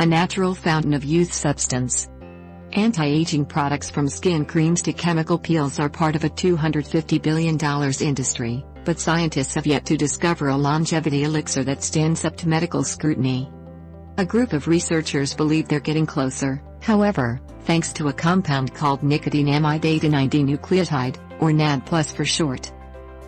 a natural fountain of youth substance. Anti-aging products from skin creams to chemical peels are part of a $250 billion industry, but scientists have yet to discover a longevity elixir that stands up to medical scrutiny. A group of researchers believe they're getting closer, however, thanks to a compound called nicotinamide adenine dinucleotide, or NAD+ for short.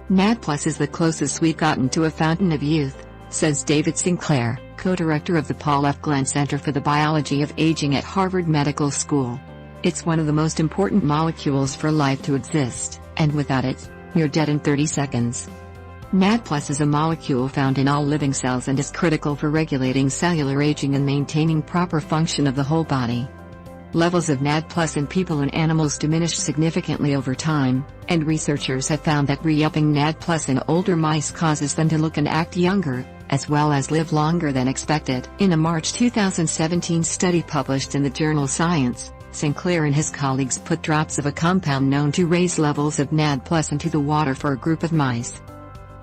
NAD+ is the closest we've gotten to a fountain of youth, says David Sinclair, co-director of the Paul F. Glenn Center for the Biology of Aging at Harvard Medical School. It's one of the most important molecules for life to exist, and without it, you're dead in 30 seconds. NAD+ is a molecule found in all living cells and is critical for regulating cellular aging and maintaining proper function of the whole body. Levels of NAD+ in people and animals diminish significantly over time, and researchers have found that re-upping NAD+ in older mice causes them to look and act younger, as well as live longer than expected. In a March 2017 study published in the journal Science, Sinclair and his colleagues put drops of a compound known to raise levels of NAD+ into the water for a group of mice.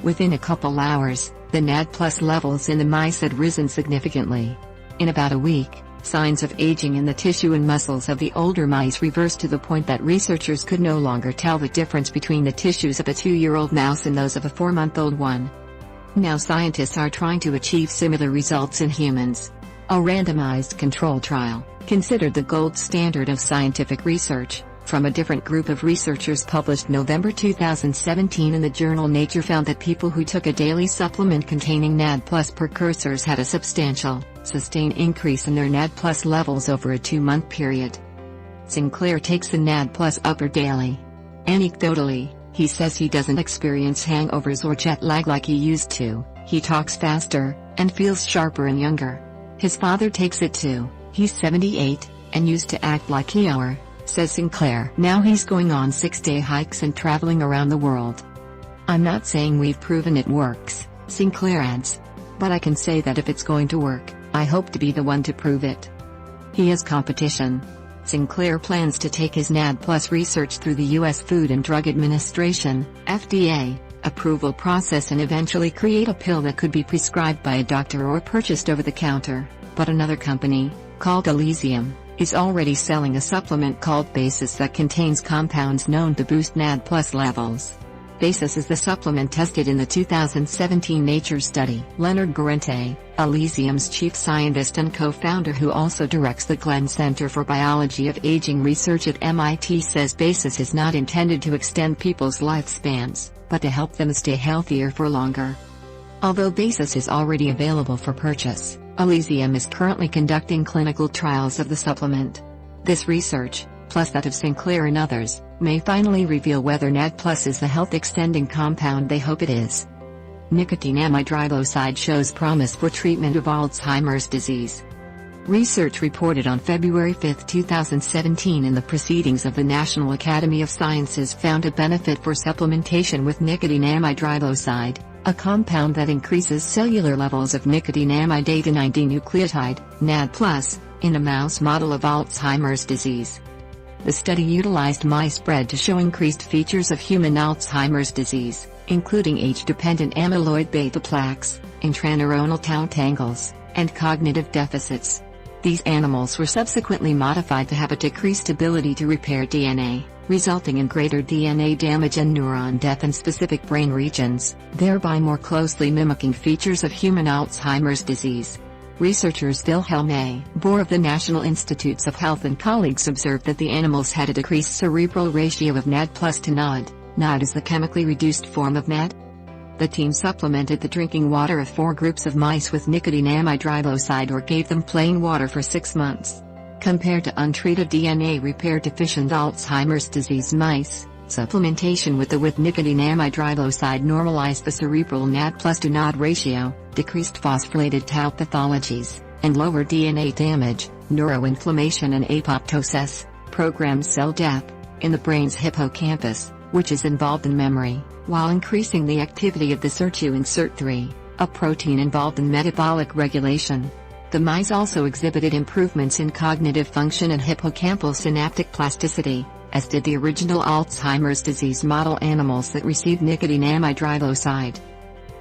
Within a couple hours, the NAD+ levels in the mice had risen significantly. In about a week, signs of aging in the tissue and muscles of the older mice reversed to the point that researchers could no longer tell the difference between the tissues of a 2-year-old mouse and those of a 4-month-old one. Now scientists are trying to achieve similar results in humans. A randomized control trial, considered the gold standard of scientific research, from a different group of researchers published November 2017 in the journal Nature found that people who took a daily supplement containing NAD+ precursors had a substantial, sustained increase in their NAD+ levels over a 2-month period. Sinclair takes the NAD+ upper daily. Anecdotally, he says he doesn't experience hangovers or jet lag like he used to, he talks faster, and feels sharper and younger. His father takes it too, he's 78, and used to act like Eeyore, says Sinclair. Now he's going on 6-day hikes and traveling around the world. I'm not saying we've proven it works, Sinclair adds. But I can say that if it's going to work, I hope to be the one to prove it. He has competition. Sinclair plans to take his NAD+ research through the U.S. Food and Drug Administration, FDA, approval process and eventually create a pill that could be prescribed by a doctor or purchased over the counter, but another company, called Elysium, is already selling a supplement called Basis that contains compounds known to boost NAD+ levels. Basis is the supplement tested in the 2017 Nature study. Leonard Guarente, Elysium's chief scientist and co-founder who also directs the Glenn Center for Biology of Aging research at MIT, says Basis is not intended to extend people's lifespans, but to help them stay healthier for longer. Although Basis is already available for purchase, Elysium is currently conducting clinical trials of the supplement. This research, plus that of Sinclair and others, may finally reveal whether NAD+ is the health-extending compound they hope it is. Nicotinamide riboside shows promise for treatment of Alzheimer's disease. Research reported on February 5, 2017 in the Proceedings of the National Academy of Sciences found a benefit for supplementation with nicotinamide riboside, a compound that increases cellular levels of nicotinamide adenine dinucleotide, NAD+, in a mouse model of Alzheimer's disease. The study utilized mice bred to show increased features of human Alzheimer's disease, including age-dependent amyloid beta plaques, intraneuronal tangles, and cognitive deficits. These animals were subsequently modified to have a decreased ability to repair DNA, resulting in greater DNA damage and neuron death in specific brain regions, thereby more closely mimicking features of human Alzheimer's disease. Researchers Vilhelm A. Bohr of the National Institutes of Health and colleagues observed that the animals had a decreased cerebral ratio of NAD+ to NAD. NAD is the chemically reduced form of NAD. The team supplemented the drinking water of 4 groups of mice with nicotinamide riboside or gave them plain water for 6 months. Compared to untreated DNA repair deficient Alzheimer's disease mice, supplementation with nicotinamide riboside normalized the cerebral NAD+ to NAD ratio, decreased phosphorylated tau pathologies, and lowered DNA damage, neuroinflammation and apoptosis, programmed cell death, in the brain's hippocampus, which is involved in memory, while increasing the activity of the sirtuin SIRT3, a protein involved in metabolic regulation. The mice also exhibited improvements in cognitive function and hippocampal synaptic plasticity, as did the original Alzheimer's disease model animals that received nicotinamide riboside.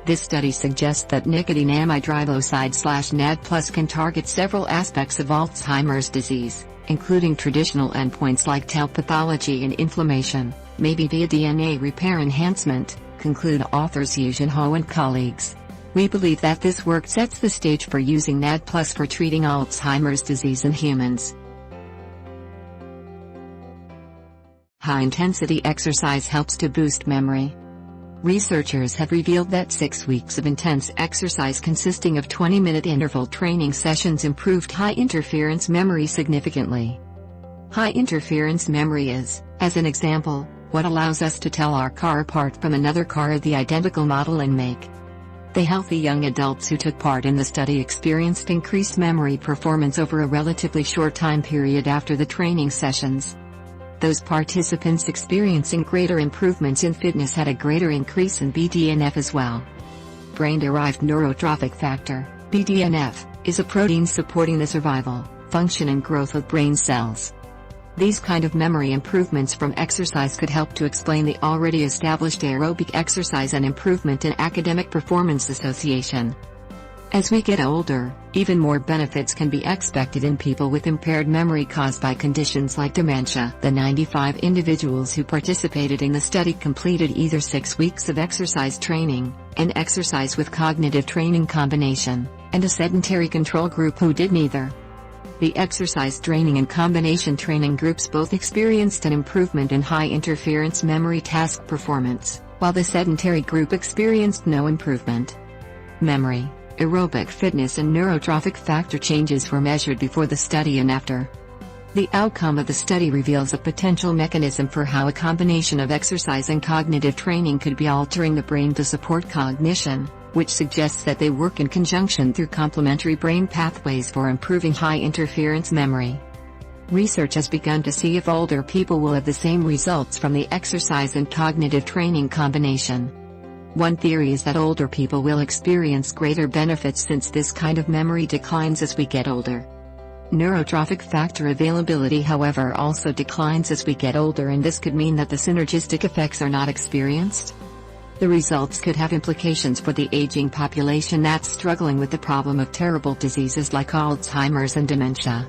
This study suggests that nicotinamide riboside/NAD+ can target several aspects of Alzheimer's disease, including traditional endpoints like tau pathology and inflammation, maybe via DNA repair enhancement, conclude authors Vilhelm A and colleagues. We believe that this work sets the stage for using NAD+ for treating Alzheimer's disease in humans. High-intensity exercise helps to boost memory. Researchers have revealed that 6 weeks of intense exercise consisting of 20-minute interval training sessions improved high-interference memory significantly. High-interference memory is, as an example, what allows us to tell our car apart from another car of the identical model and make. The healthy young adults who took part in the study experienced increased memory performance over a relatively short time period after the training sessions. Those participants experiencing greater improvements in fitness had a greater increase in BDNF as well. Brain-derived neurotrophic factor, BDNF, is a protein supporting the survival, function and growth of brain cells. These kind of memory improvements from exercise could help to explain the already established aerobic exercise and improvement in academic performance association. As we get older, even more benefits can be expected in people with impaired memory caused by conditions like dementia. The 95 individuals who participated in the study completed either 6 weeks of exercise training, an exercise with cognitive training combination, and a sedentary control group who did neither. The exercise training and combination training groups both experienced an improvement in high-interference memory task performance, while the sedentary group experienced no improvement. Memory, aerobic fitness and neurotrophic factor changes were measured before the study and after. The outcome of the study reveals a potential mechanism for how a combination of exercise and cognitive training could be altering the brain to support cognition, which suggests that they work in conjunction through complementary brain pathways for improving high-interference memory. Research has begun to see if older people will have the same results from the exercise and cognitive training combination. One theory is that older people will experience greater benefits since this kind of memory declines as we get older. Neurotrophic factor availability, however, also declines as we get older, and this could mean that the synergistic effects are not experienced. The results could have implications for the aging population that's struggling with the problem of terrible diseases like Alzheimer's and dementia.